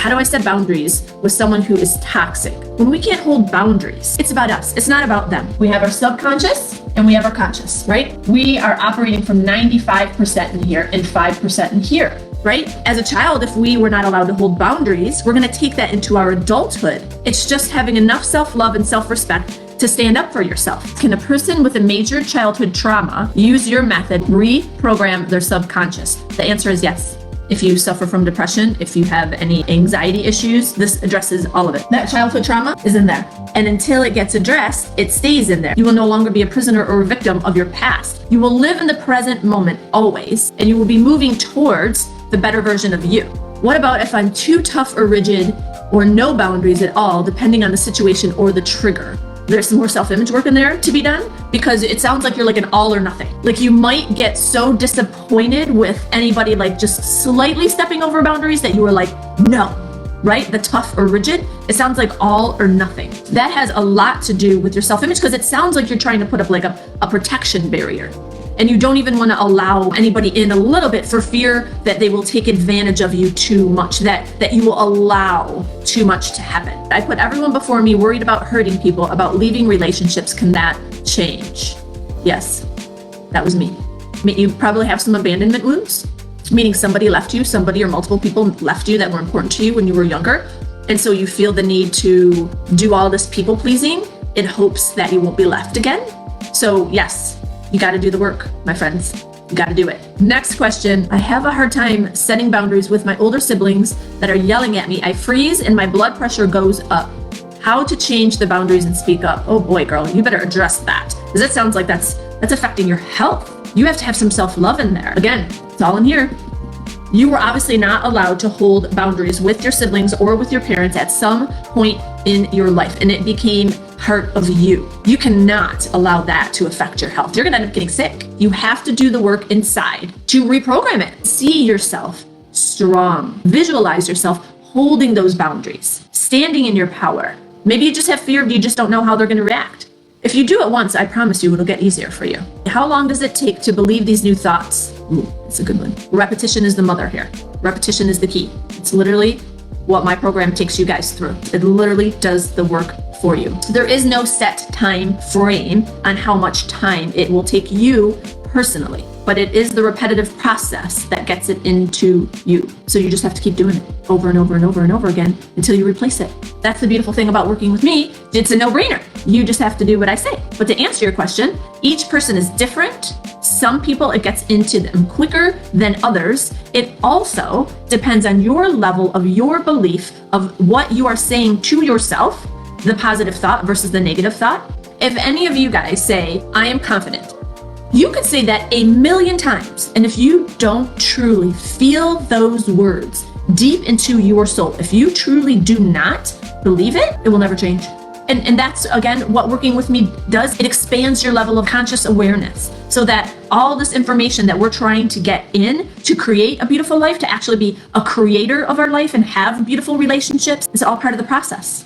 How do I set boundaries with someone who is toxic? When we can't hold boundaries, it's about us. It's not about them. We have our subconscious and we have our conscious, right? We are operating from 95% in here and 5% in here, right? As a child, if we were not allowed to hold boundaries, we're going to take that into our adulthood. It's just having enough self-love and self-respect to stand up for yourself. Can a person with a major childhood trauma use your method, reprogram their subconscious? The answer is yes. If you suffer from depression, if you have any anxiety issues, this addresses all of it. That childhood trauma is in there. And until it gets addressed, it stays in there. You will no longer be a prisoner or a victim of your past. You will live in the present moment always, and you will be moving towards the better version of you. What about if I'm too tough or rigid or no boundaries at all, depending on the situation or the trigger? There's some more self-image work in there to be done, because it sounds like you're like an all or nothing. Like you might get so disappointed with anybody like just slightly stepping over boundaries that you were like, no, right? The tough or rigid, it sounds like all or nothing. That has a lot to do with your self-image, because it sounds like you're trying to put up like a protection barrier. And you don't even want to allow anybody in a little bit for fear that they will take advantage of you too much, that you will allow too much to happen. I put everyone before me, worried about hurting people, about leaving relationships. Can that change? Yes, that was me. You probably have some abandonment wounds, meaning somebody left you, somebody or multiple people left you that were important to you when you were younger. And so you feel the need to do all this people pleasing in hopes that you won't be left again. So yes, you got to do the work, my friends. You got to do it. Next question. I have a hard time setting boundaries with my older siblings that are yelling at me. I freeze and my blood pressure goes up. How to change the boundaries and speak up? Oh boy, girl, you better address that, because it sounds like that's affecting your health. You have to have some self-love in there. Again, it's all in here. You were obviously not allowed to hold boundaries with your siblings or with your parents at some point in your life, and it became part of you. You cannot allow that to affect your health. You're going to end up getting sick. You have to do the work inside to reprogram it. See yourself strong. Visualize yourself holding those boundaries, standing in your power. Maybe you just have fear, you just don't know how they're going to react. If you do it once, I promise you it'll get easier for you. How long does it take to believe these new thoughts? Ooh, that's a good one. Repetition is the mother here. Repetition is the key. It's literally what my program takes you guys through. It literally does the work for you. There is no set time frame on how much time it will take you personally, but it is the repetitive process that gets it into you. So you just have to keep doing it over and over and over and over again until you replace it. That's the beautiful thing about working with me. It's a no-brainer. You just have to do what I say. But to answer your question, each person is different. Some people, it gets into them quicker than others. It also depends on your level of your belief of what you are saying to yourself, the positive thought versus the negative thought. If any of you guys say, I am confident, you could say that 1,000,000 times. And if you don't truly feel those words deep into your soul, if you truly do not believe it, it will never change. And that's, again, what working with me does. It expands your level of conscious awareness so that all this information that we're trying to get in to create a beautiful life, to actually be a creator of our life and have beautiful relationships, is all part of the process.